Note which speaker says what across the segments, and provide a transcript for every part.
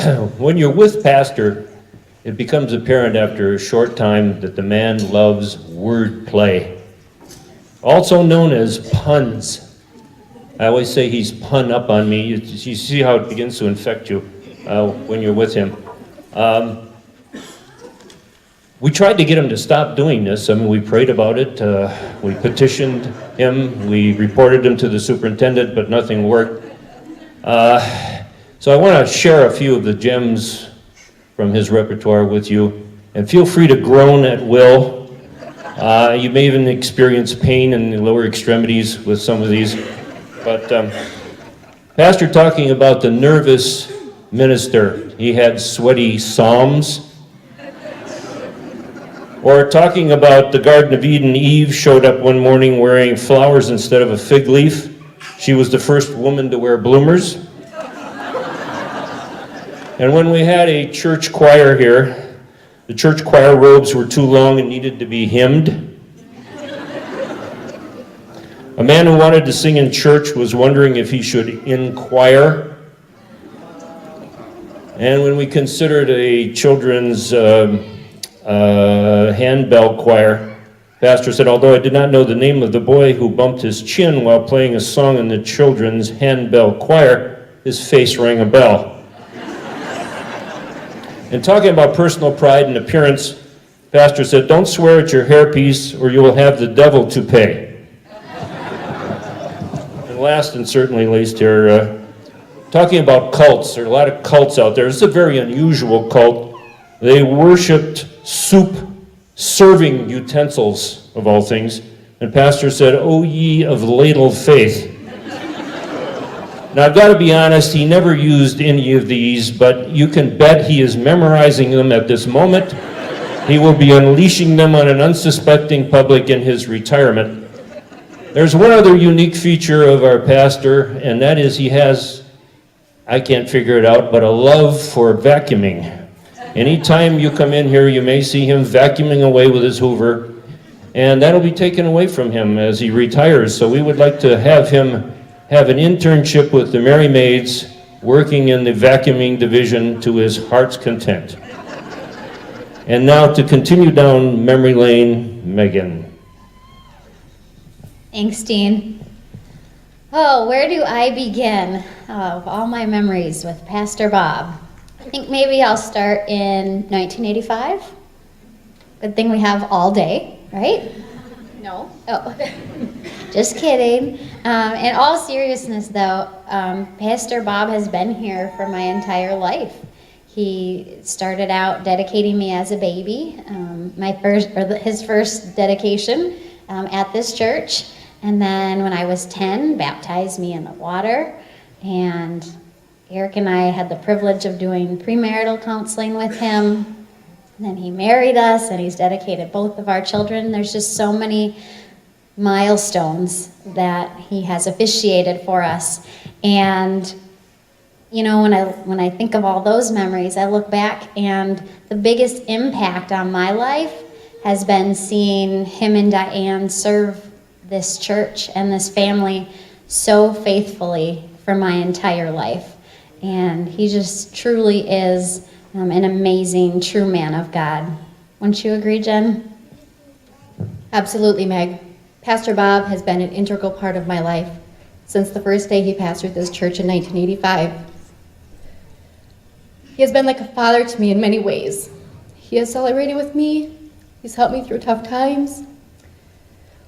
Speaker 1: When you're with Pastor, it becomes apparent after a short time that the man loves wordplay, also known as puns. I always say he's pun up on me. You see how it begins to infect you when you're with him. We tried to get him to stop doing this. I mean, we prayed about it. We petitioned him. We reported him to the superintendent, but nothing worked. So I want to share a few of the gems from his repertoire with you. And feel free to groan at will. You may even experience pain in the lower extremities with some of these. But Pastor talking about the nervous minister. He had sweaty psalms. Or talking about the Garden of Eden, Eve showed up one morning wearing flowers instead of a fig leaf. She was the first woman to wear bloomers. And when we had a church choir here, the church choir robes were too long and needed to be hymned. A man who wanted to sing in church was wondering if he should inquire. And when we considered a children's handbell choir, Pastor said, although I did not know the name of the boy who bumped his chin while playing a song in the children's handbell choir, his face rang a bell. And talking about personal pride and appearance, Pastor said, don't swear at your hairpiece or you will have the devil to pay. And last and certainly least here, talking about cults. There are a lot of cults out there. It's a very unusual cult. They worshipped soup serving utensils, of all things. And Pastor said, O ye of ladle faith. Now, I've got to be honest, he never used any of these, but you can bet he is memorizing them at this moment. He will be unleashing them on an unsuspecting public in his retirement. There's one other unique feature of our pastor, and that is he has, I can't figure it out, but a love for vacuuming. Anytime you come in here, you may see him vacuuming away with his Hoover, and that'll be taken away from him as he retires. So we would like to have him have an internship with the Merry Maids, working in the vacuuming division to his heart's content. And now to continue down memory lane, Megan.
Speaker 2: Thanks, Dean. Oh, where do I begin? Of all my memories with Pastor Bob. I think maybe I'll start in 1985. Good thing we have all day, right? No? Oh, just kidding. In all seriousness, though, Pastor Bob has been here for my entire life. He started out dedicating me as a baby, his first dedication at this church, and then when I was 10, baptized me in the water, and Eric and I had the privilege of doing premarital counseling with him. And then he married us, and he's dedicated both of our children. There's just so many milestones that he has officiated for us. And you know, when I think of all those memories, I look back, and the biggest impact on my life has been seeing him and Diane serve this church and this family so faithfully for my entire life. And he just truly is an amazing, true man of God. Wouldn't you agree, Jen?
Speaker 3: Absolutely, Meg. Pastor Bob has been an integral part of my life since the first day he pastored this church in 1985. He has been like a father to me in many ways. He has celebrated with me. He's helped me through tough times.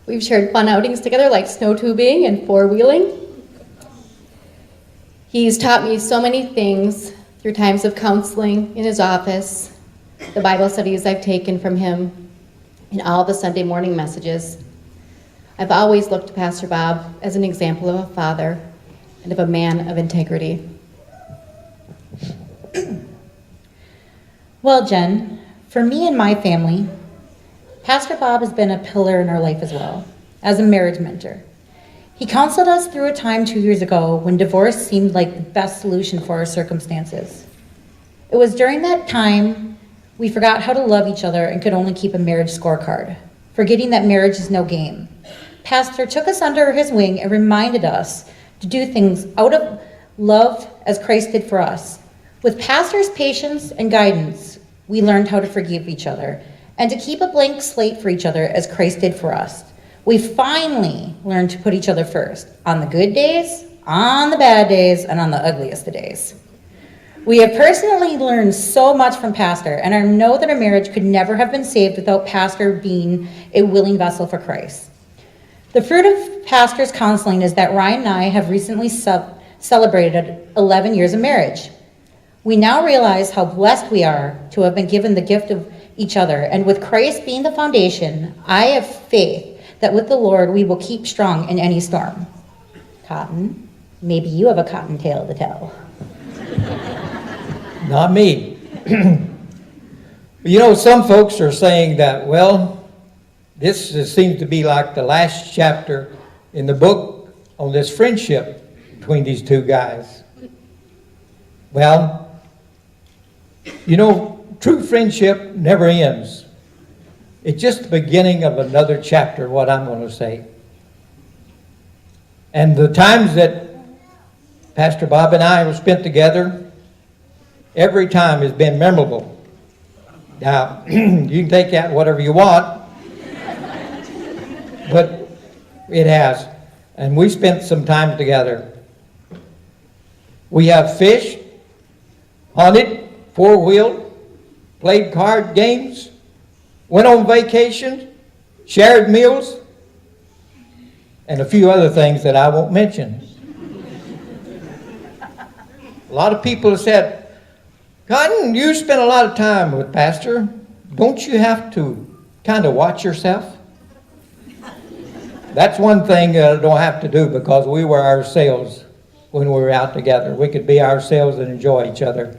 Speaker 3: We've shared fun outings together like snow tubing and four-wheeling. He's taught me so many things through times of counseling in his office, the Bible studies I've taken from him, and all the Sunday morning messages. I've always looked to Pastor Bob as an example of a father and of a man of integrity.
Speaker 4: Well, Jen, for me and my family, Pastor Bob has been a pillar in our life as well, as a marriage mentor. He counseled us through a time 2 years ago when divorce seemed like the best solution for our circumstances. It was during that time we forgot how to love each other and could only keep a marriage scorecard, forgetting that marriage is no game. Pastor took us under his wing and reminded us to do things out of love as Christ did for us. With Pastor's patience and guidance, we learned how to forgive each other and to keep a blank slate for each other as Christ did for us. We finally learned to put each other first, on the good days, on the bad days, and on the ugliest of days. We have personally learned so much from Pastor, and I know that our marriage could never have been saved without Pastor being a willing vessel for Christ. The fruit of Pastor's counseling is that Ryan and I have recently celebrated 11 years of marriage. We now realize how blessed we are to have been given the gift of each other, and with Christ being the foundation, I have faith that with the Lord we will keep strong in any storm. Cotton, maybe you have a cotton tale to tell.
Speaker 5: Not me. You know, some folks are saying that, well, this seems to be like the last chapter in the book on this friendship between these two guys. Well, you know, true friendship never ends. It's just the beginning of another chapter, what I'm going to say. And the times that Pastor Bob and I have spent together, every time has been memorable. Now, you can take that whatever you want, but it has. And we spent some time together. We have fished, hunted, four-wheeled, played card games, went on vacation, shared meals, and a few other things that I won't mention. A lot of people have said, Cotton, you spend a lot of time with Pastor. Don't you have to kind of watch yourself? That's one thing I don't have to do, because we were ourselves when we were out together. We could be ourselves and enjoy each other.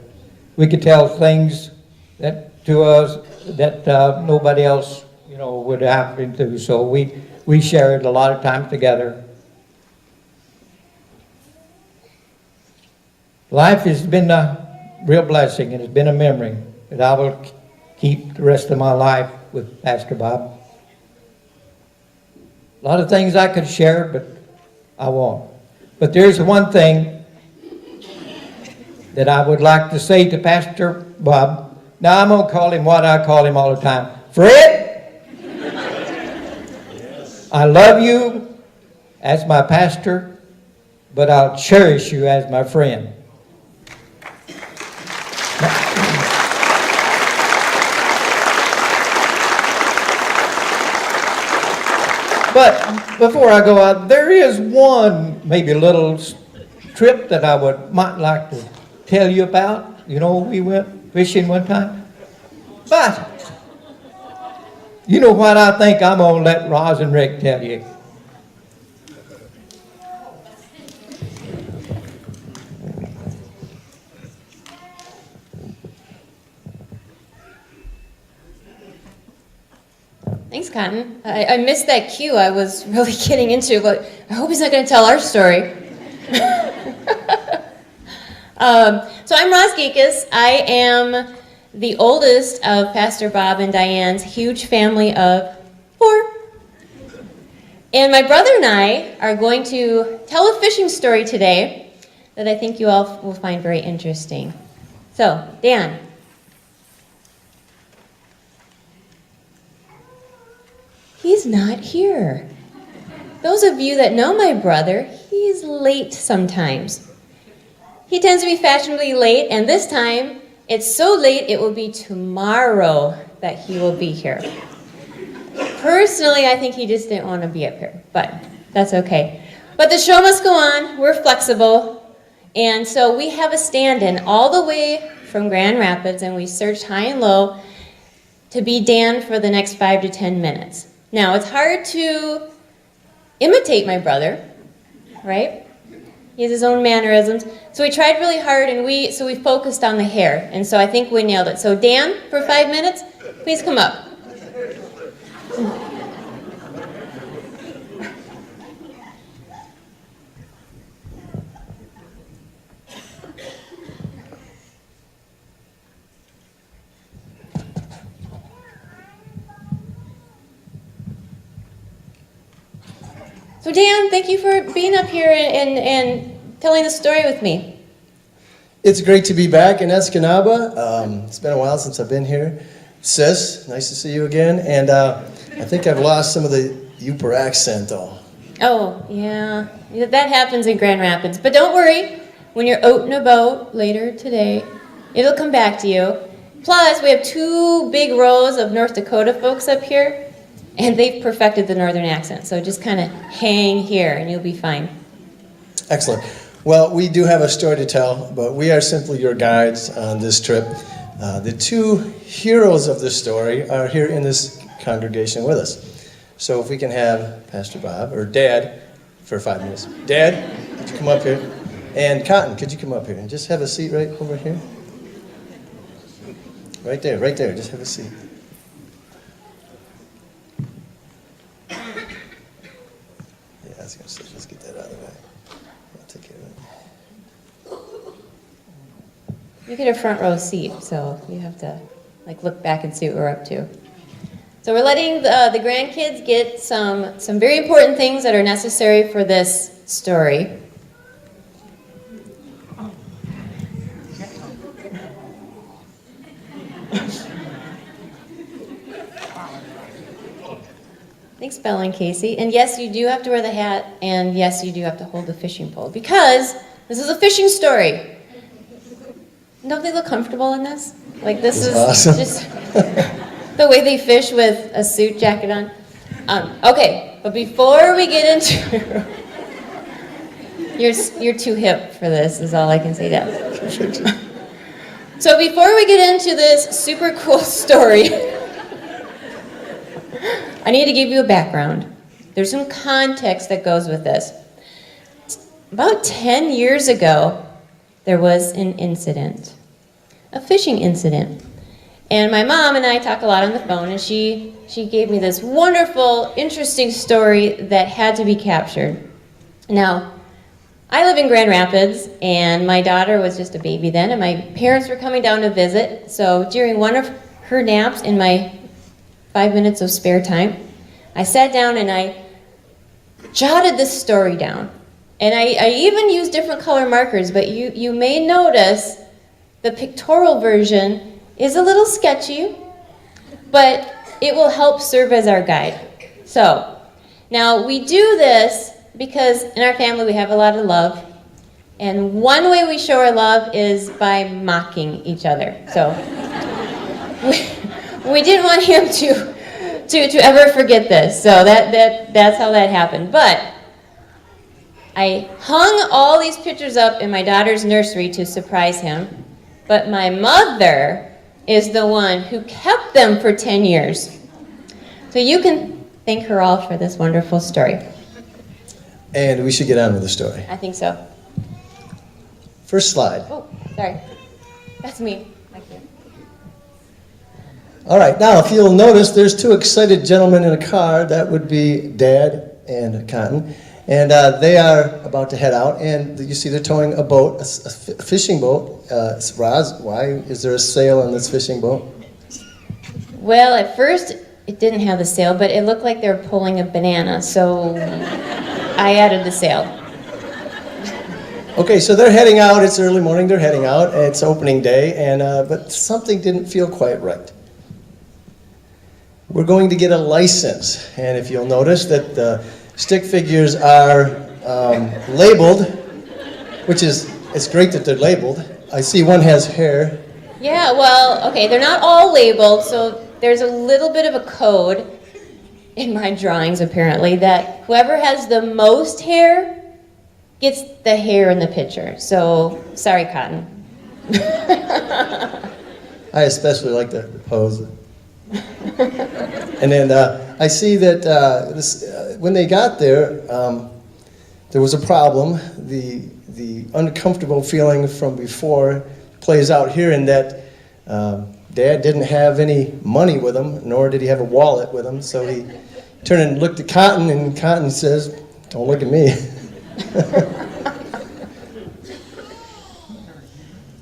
Speaker 5: We could tell things that to us that nobody else, would happen to. So we shared a lot of time together. Life has been a real blessing, and it's been a memory that I will keep the rest of my life with Pastor Bob. A lot of things I could share, but I won't. But there's one thing that I would like to say to Pastor Bob. Now I'm going to call him what I call him all the time. Fred, I love you as my pastor, but I'll cherish you as my friend. But before I go out, there is one maybe little trip that I might like to tell you about. We went fishing one time. But you know what I think I'm going to let Roz and Rick tell you.
Speaker 6: Thanks, Cotton. I missed that cue. I was really getting into, but I hope he's not going to tell our story. So I'm Roz Geekus. I am the oldest of Pastor Bob and Diane's huge family of 4. And my brother and I are going to tell a fishing story today that I think you all will find very interesting. So, Dan. He's not here. Those of you that know my brother, he's late sometimes. He tends to be fashionably late, and this time, it's so late it will be tomorrow that he will be here. Personally, I think he just didn't want to be up here, but that's okay. But the show must go on. We're flexible. And so we have a stand-in all the way from Grand Rapids, and we searched high and low to be Dan for the next 5 to 10 minutes. Now, it's hard to imitate my brother, right? He has his own mannerisms. So we tried really hard, and we focused on the hair. And so I think we nailed it. So Dan, for 5 minutes, please come up. So Dan, thank you for being up here and telling the story with me.
Speaker 7: It's great to be back in Escanaba. It's been a while since I've been here. Sis, nice to see you again. And I think I've lost some of the Yooper accent, though.
Speaker 6: Oh, yeah. That happens in Grand Rapids. But don't worry, when you're out and about later today, it'll come back to you. Plus, we have 2 big rows of North Dakota folks up here, and they've perfected the northern accent. So just kind of hang here, and you'll be fine.
Speaker 7: Excellent. Well, we do have a story to tell, but we are simply your guides on this trip. The 2 heroes of this story are here in this congregation with us. So if we can have Pastor Bob, or Dad, for 5 minutes. Dad, could you come up here? And Cotton, could you come up here and just have a seat right over here? Right there, just have a seat. Yeah, I was going to say, let's get that out of the way. I'll take care of it.
Speaker 6: You get a front row seat, so you have to look back and see what we're up to. So we're letting the grandkids get some very important things that are necessary for this story. Thanks, Bella and Casey. And yes, you do have to wear the hat, and yes, you do have to hold the fishing pole, because this is a fishing story. Don't they look comfortable in this? This is
Speaker 7: awesome.
Speaker 6: Just the way they fish with a suit jacket on. Okay, but before we get into you're too hip for this, is all I can say, Dad. So before we get into this super cool story, I need to give you a background. There's some context that goes with this. About 10 years ago, there was an incident, a fishing incident. And my mom and I talk a lot on the phone, and she gave me this wonderful, interesting story that had to be captured. Now, I live in Grand Rapids, and my daughter was just a baby then, and my parents were coming down to visit. So during one of her naps in my 5 minutes of spare time, I sat down and I jotted this story down. And I even used different color markers, but you may notice the pictorial version is a little sketchy, but it will help serve as our guide. So, now we do this because in our family we have a lot of love, and one way we show our love is by mocking each other. So, we didn't want him to ever forget this, so that's how that happened. But I hung all these pictures up in my daughter's nursery to surprise him, but my mother is the one who kept them for 10 years. So you can thank her all for this wonderful story.
Speaker 7: And we should get on with the story.
Speaker 6: I think so.
Speaker 7: First slide.
Speaker 6: Oh, sorry. That's me. Thank you.
Speaker 7: All right, now if you'll notice, there's 2 excited gentlemen in a car. That would be Dad and Cotton. And they are about to head out, and you see they're towing a boat, a fishing boat. Roz, why is there a sail on this fishing boat?
Speaker 6: Well, at first it didn't have the sail, but it looked like they were pulling a banana, so I added the sail.
Speaker 7: Okay, so they're heading out. It's early morning. They're heading out. It's opening day, and but something didn't feel quite right. We're going to get a license, and if you'll notice that the stick figures are labeled, which is, it's great that they're labeled. I see one has hair.
Speaker 6: Yeah, well, okay, they're not all labeled, so there's a little bit of a code in my drawings, apparently, that whoever has the most hair gets the hair in the picture. So, sorry, Cotton.
Speaker 7: I especially like the pose. And then I see that when they got there, there was a problem. The uncomfortable feeling from before plays out here in that Dad didn't have any money with him, nor did he have a wallet with him. So he turned and looked at Cotton, and Cotton says, "Don't look at me."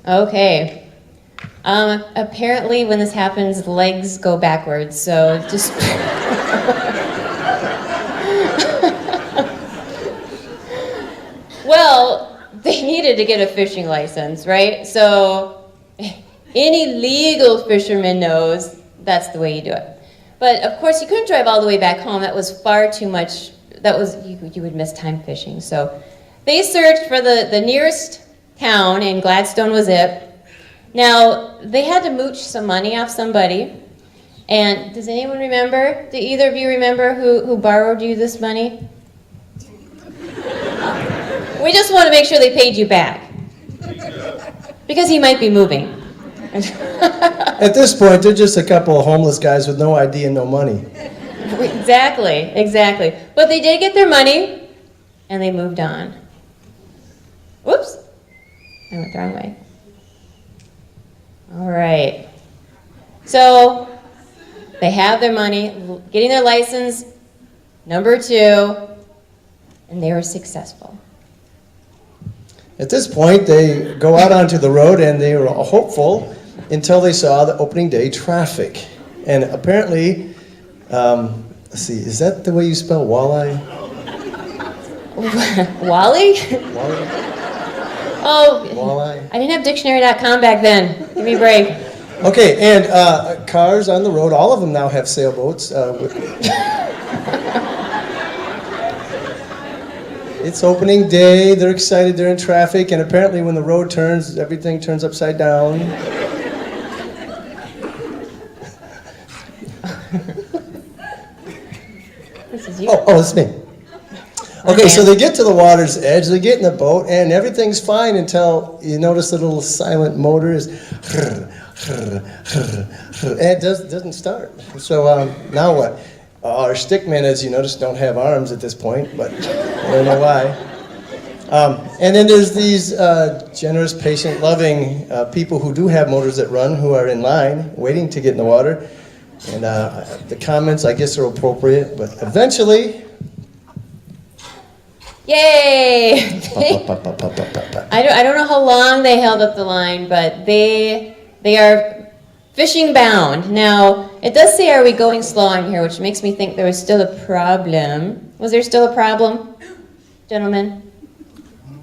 Speaker 6: Okay. Apparently when this happens, legs go backwards, so just... Well, they needed to get a fishing license, right? So any legal fisherman knows that's the way you do it. But of course, you couldn't drive all the way back home. That was far too much. You would miss time fishing. So they searched for the nearest town, and Gladstone was it. Now, they had to mooch some money off somebody. And does anyone remember? Do either of you remember who borrowed you this money? We just want to make sure they paid you back. Because he might be moving.
Speaker 7: At this point, they're just a couple of homeless guys with no ID and no money.
Speaker 6: Exactly. But they did get their money, and they moved on. Whoops. I went the wrong way. All right. So they have their money, getting their license, number 2, and they were successful.
Speaker 7: At this point, they go out onto the road and they were hopeful until they saw the opening day traffic. And apparently, let's see, is that the way you spell walleye?
Speaker 6: Wally?
Speaker 7: Walleye?
Speaker 6: Oh,
Speaker 7: Walleye?
Speaker 6: I didn't have dictionary.com back then. Give me a break.
Speaker 7: Okay, and cars on the road, all of them now have sailboats. It's opening day, they're excited, they're in traffic, and apparently when the road turns, everything turns upside down.
Speaker 6: This is you.
Speaker 7: Oh, it's me. Okay, so they get to the water's edge, they get in the boat, and everything's fine until you notice the little silent motor is and it doesn't start. So now what? Our stickmen, as you notice, don't have arms at this point, but I don't know why. And then there's these generous, patient, loving people who do have motors that run, who are in line, waiting to get in the water. And the comments, I guess, are appropriate, but eventually...
Speaker 6: Yay! I don't know how long they held up the line, but they are fishing bound. Now, it does say, are we going slow on here, which makes me think there was still a problem. Was there still a problem, gentlemen?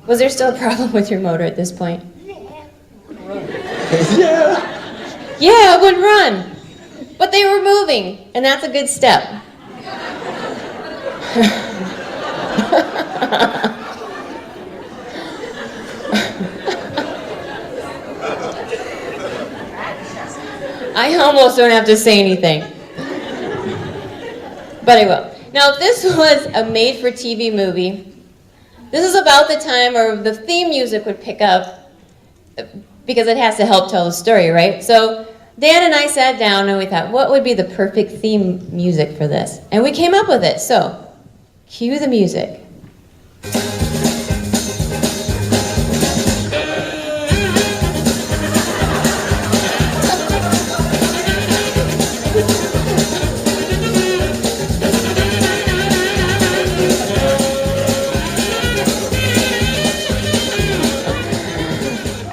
Speaker 6: Was there still a problem with your motor at this point?
Speaker 7: Yeah.
Speaker 6: Yeah, it would run. But they were moving, and that's a good step. I almost don't have to say anything. But I will. Now, if this was a made-for-TV movie, this is about the time where the theme music would pick up, because it has to help tell the story, right? So Dan and I sat down and we thought, what would be the perfect theme music for this? And we came up with it. So, cue the music.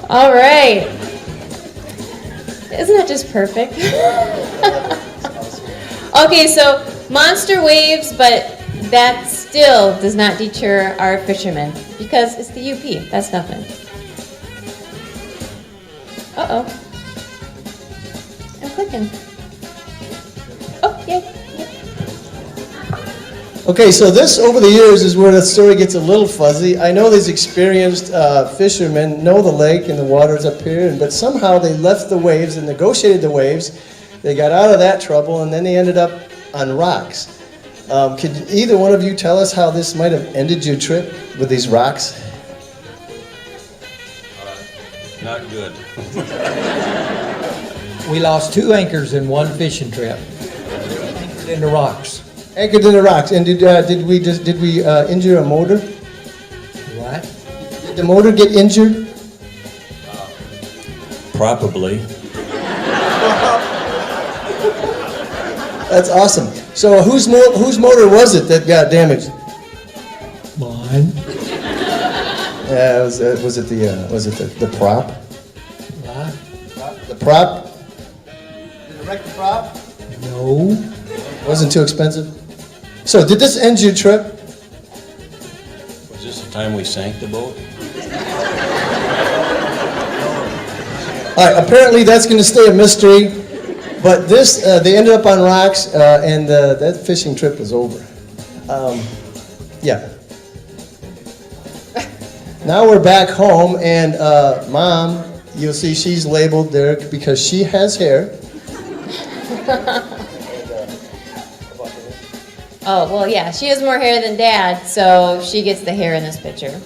Speaker 6: All right. Isn't that just perfect? Okay, so monster waves, but that still does not deter our fishermen because it's the UP. That's nothing. Uh-oh. I'm clicking. Oh, yay.
Speaker 7: Okay, so this, over the years, is where the story gets a little fuzzy. I know these experienced fishermen know the lake and the waters up here, but somehow they left the waves and negotiated the waves. They got out of that trouble, and then they ended up on rocks. Could either one of you tell us how this might have ended your trip with these rocks?
Speaker 8: Not good.
Speaker 5: We lost 2 anchors in one fishing trip. Anchored in the rocks.
Speaker 7: Anchored in the rocks. And did we injure a motor?
Speaker 5: What?
Speaker 7: Did the motor get injured?
Speaker 8: Probably.
Speaker 7: That's awesome. So whose motor was it that got damaged?
Speaker 5: Mine.
Speaker 7: Was it the prop?
Speaker 5: What?
Speaker 7: The prop? Did it wreck the prop?
Speaker 5: No.
Speaker 7: Wasn't too expensive. So did this end your trip?
Speaker 8: Was this a time we sank the boat?
Speaker 7: All right, apparently that's going to stay a mystery, but this, they ended up on rocks, and that fishing trip was over. Yeah. Now we're back home, and Mom, you'll see she's labeled there because she has hair.
Speaker 6: Oh, well, yeah, she has more hair than Dad, so she gets the hair in this picture.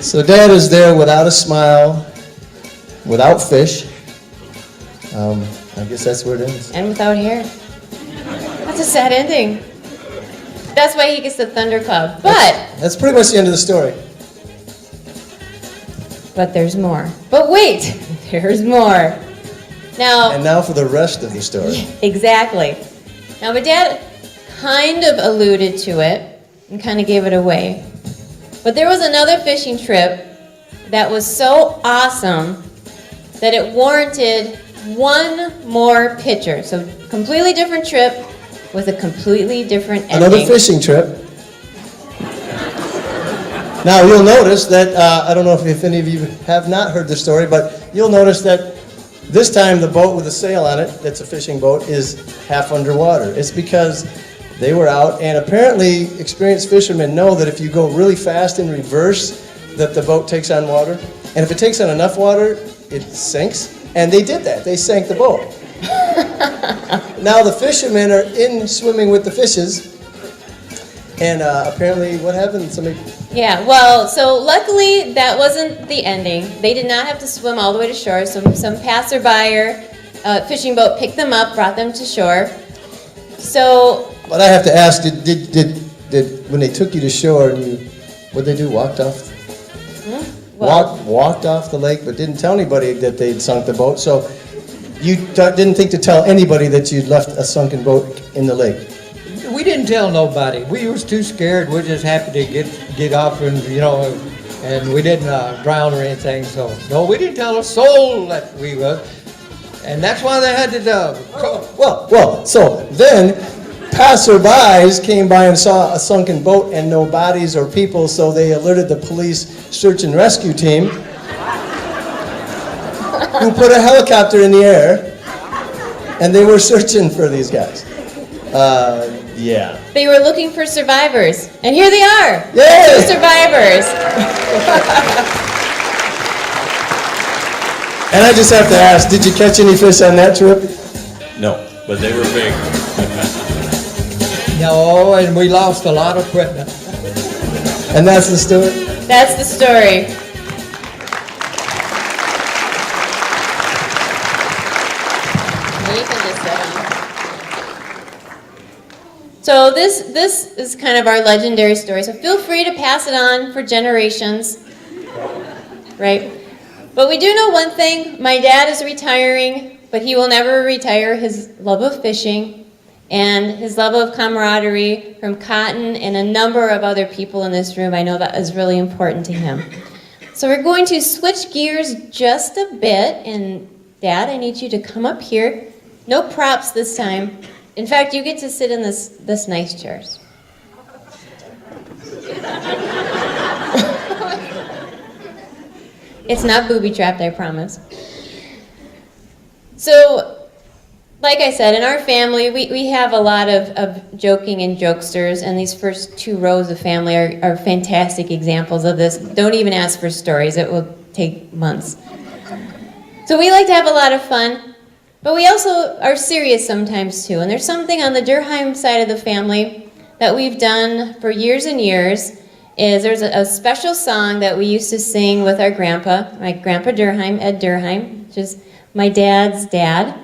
Speaker 7: So Dad is there without a smile, without fish. I guess that's where it ends.
Speaker 6: And without hair. That's a sad ending. That's why he gets the Thunder Club.
Speaker 7: That's pretty much the end of the story.
Speaker 6: But there's more. But wait, there's more. Now,
Speaker 7: And now for the rest of the story.
Speaker 6: exactly. Now, my dad kind of alluded to it and kind of gave it away. But there was another fishing trip that was so awesome that it warranted one more picture. So, completely different trip with a completely different ending.
Speaker 7: Another fishing trip. Now you'll notice that, I don't know if any of you have not heard the story, but you'll notice that this time the boat with a sail on it, that's a fishing boat, is half underwater. It's because they were out, and apparently experienced fishermen know that if you go really fast in reverse, that the boat takes on water. And if it takes on enough water, it sinks. And they did that. They sank the boat. Now the fishermen are in swimming with the fishes, and apparently what happened? Somebody...
Speaker 6: Yeah, well, so luckily that wasn't the ending. They did not have to swim all the way to shore. Some passerby or fishing boat picked them up, brought them to shore. So...
Speaker 7: But I have to ask, did when they took you to shore, and you, what'd they do, walked off? Walked off the lake, but didn't tell anybody that they'd sunk the boat. So you didn't think to tell anybody that you'd left a sunken boat in the lake.
Speaker 5: We didn't tell nobody. We was too scared. We're just happy to get off and, and we didn't drown or anything. So, no, we didn't tell a soul that we was. And that's why they had to
Speaker 7: Well, so then passerbys came by and saw a sunken boat and no bodies or people, so they alerted the police search and rescue team, who put a helicopter in the air, and they were searching for these guys. Yeah.
Speaker 6: They were looking for survivors, and here they are.
Speaker 7: Yay!
Speaker 6: 2 survivors.
Speaker 7: And I just have to ask, did you catch any fish on that trip?
Speaker 8: No, but they were big.
Speaker 5: No, and we lost a lot of equipment.
Speaker 7: And that's the story?
Speaker 6: That's the story. You can just sit down. So this is kind of our legendary story. So feel free to pass it on for generations, right? But we do know one thing. My dad is retiring, but he will never retire his love of fishing and his love of camaraderie from Cotton and a number of other people in this room. I know that is really important to him. So we're going to switch gears just a bit. And Dad, I need you to come up here. No props this time. In fact, you get to sit in this nice chairs. It's not booby-trapped, I promise. So, like I said, in our family, we have a lot of joking and jokesters, and these first 2 rows of family are fantastic examples of this. Don't even ask for stories. It will take months. So we like to have a lot of fun, but we also are serious sometimes too. And there's something on the Durheim side of the family that we've done for years and years. There's a special song that we used to sing with our grandpa, my Grandpa Durheim, Ed Durheim, which is my dad's dad.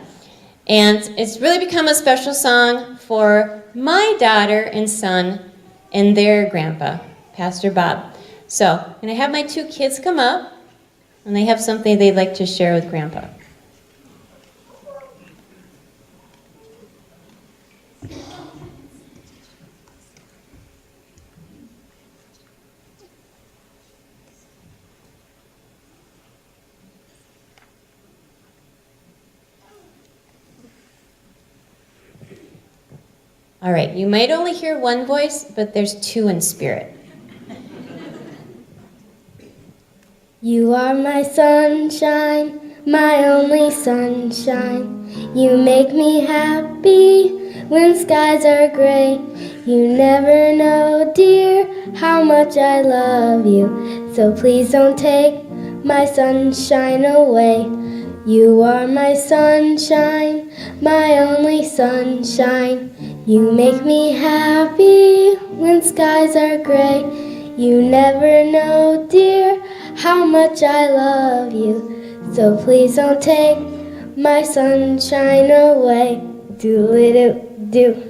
Speaker 6: And it's really become a special song for my daughter and son and their grandpa, Pastor Bob. So I'm going to have my 2 kids come up, and they have something they'd like to share with Grandpa. All right, you might only hear one voice, but there's 2 in spirit.
Speaker 9: You are my sunshine, my only sunshine. You make me happy when skies are gray. You never know, dear, how much I love you. So please don't take my sunshine away. You are my sunshine, my only sunshine. You make me happy when skies are gray. You never know, dear, how much I love you. So please don't take my sunshine away. Do-li-do-do.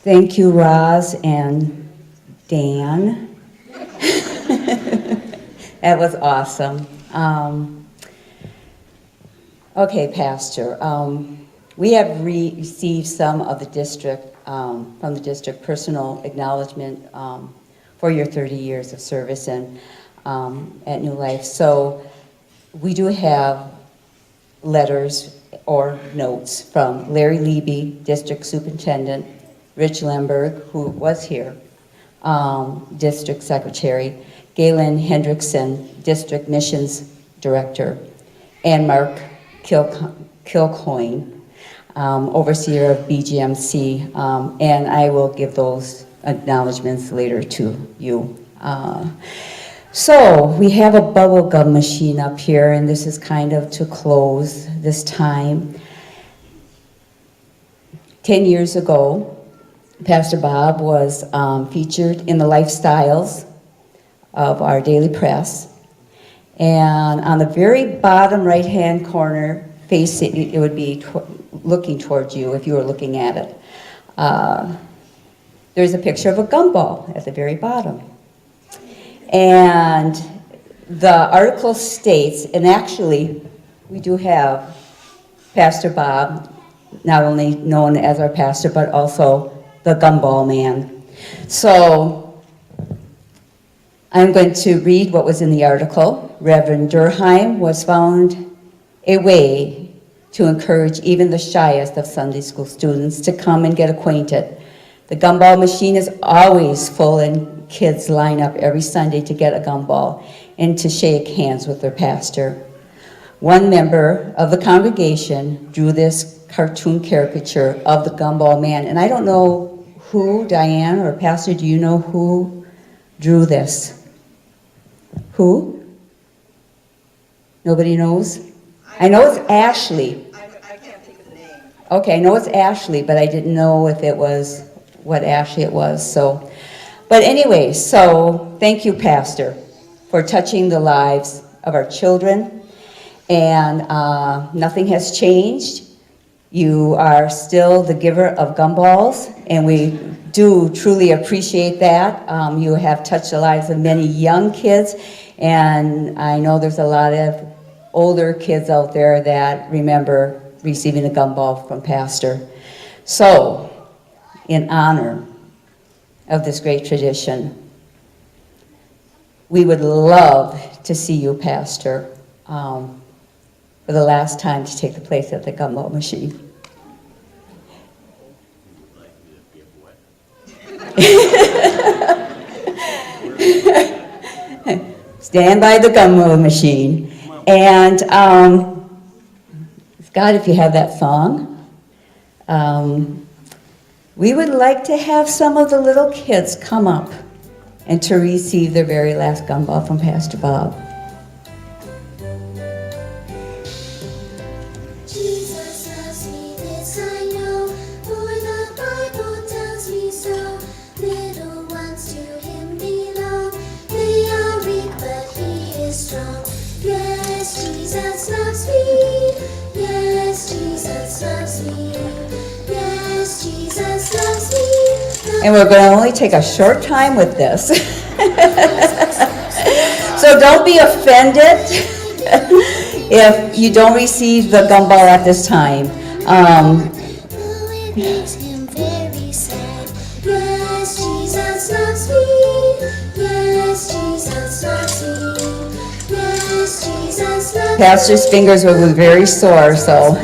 Speaker 10: Thank you, Roz and Dan. That was awesome. Okay, Pastor. We have received some of the district, from the district, personal acknowledgement for your 30 years of service and at New Life. So we do have letters or notes from Larry Leby, District Superintendent, Rich Lemberg, who was here, District Secretary, Galen Hendrickson, District Missions Director, and Mark Kilcoyne, Overseer of BGMC, and I will give those acknowledgments later to you. So we have a bubble gum machine up here, and this is kind of to close this time. 10 years ago, Pastor Bob was featured in the lifestyles of our daily press. And on the very bottom right-hand corner, facing, it would be looking towards you if you were looking at it. There's a picture of a gumball at the very bottom. And the article states, and actually we do have Pastor Bob, not only known as our pastor, but also the gumball man. So I'm going to read what was in the article. Reverend Durheim was found a way to encourage even the shyest of Sunday school students to come and get acquainted. The gumball machine is always full and kids line up every Sunday to get a gumball and to shake hands with their pastor. One member of the congregation drew this cartoon caricature of the gumball man, and I don't know who, Diane or Pastor, do you know who drew this? Who? Nobody knows? I know it's Ashley.
Speaker 11: I can't think of the name.
Speaker 10: Okay, I know it's Ashley, but I didn't know if it was what Ashley it was. So, but anyway, so thank you, Pastor, for touching the lives of our children. And nothing has changed. You are still the giver of gumballs, and we do truly appreciate that. You have touched the lives of many young kids, and I know there's a lot of older kids out there that remember receiving a gumball from Pastor. So, in honor of this great tradition, we would love to see you, Pastor, for the last time to take the place of the gumball machine. Stand by the gumball machine. And Scott, if you have that song, we would like to have some of the little kids come up and to receive their very last gumball from Pastor Bob.
Speaker 9: Jesus loves me, this I know, for the Bible tells me so. Little ones to him belong, they are weak but he is strong. Yes, Jesus loves me, yes, Jesus loves me, yes, Jesus loves me.
Speaker 10: And we're going to only take a short time with this. So don't be offended if you don't receive the gumball at this time.
Speaker 9: makes him very sad. Yes, Jesus loves me. Yes, Jesus loves me. Yes, Jesus loves me.
Speaker 10: Pastor's fingers were very sore, so.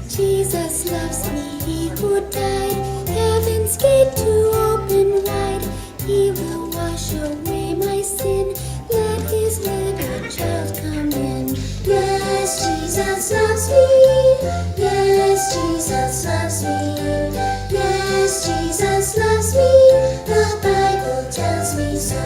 Speaker 9: Jesus loves me, he who died, heaven's gate to open wide. He will wash away my sin, let his little child come in. Yes, Jesus loves me. Yes, Jesus loves me. Yes, Jesus loves me. The Bible tells me so.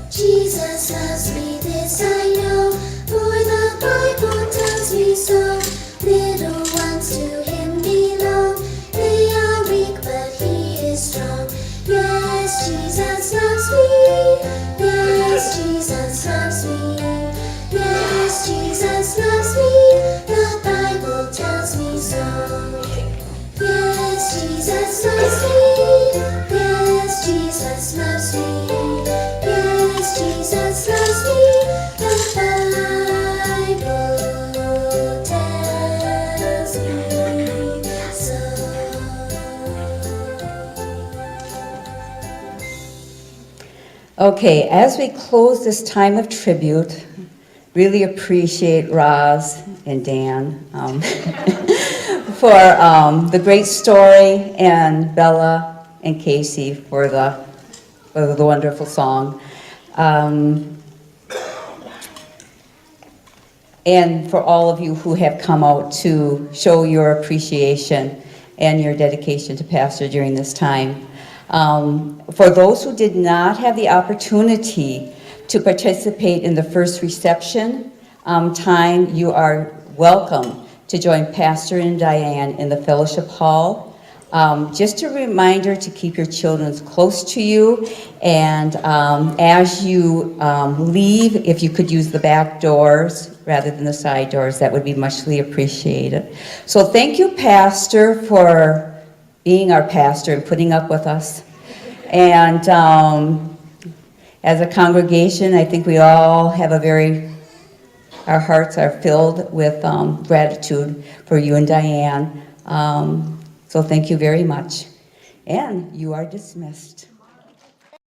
Speaker 9: Jesus loves me, this I know, for the Bible tells me so. Little ones to him belong, they are weak but he is strong. Yes, Jesus loves me. Yes, Jesus loves me. Yes, Jesus loves me. The Bible tells me so. Yes, Jesus loves me. Yes, Jesus loves me. Yes, Jesus loves me. The Bible tells me so.
Speaker 10: Okay, as we close this time of tribute, really appreciate Roz and Dan for the great story, and Bella and Casey for the wonderful song. And for all of you who have come out to show your appreciation and your dedication to Pastor during this time. For those who did not have the opportunity to participate in the first reception time, you are welcome to join Pastor and Diane in the fellowship hall. Just a reminder to keep your children close to you, and as you leave, if you could use the back doors rather than the side doors, that would be muchly appreciated. So thank you, Pastor, for being our pastor and putting up with us. And as a congregation, I think we all have our hearts are filled with gratitude for you and Diane. So thank you very much. And you are dismissed.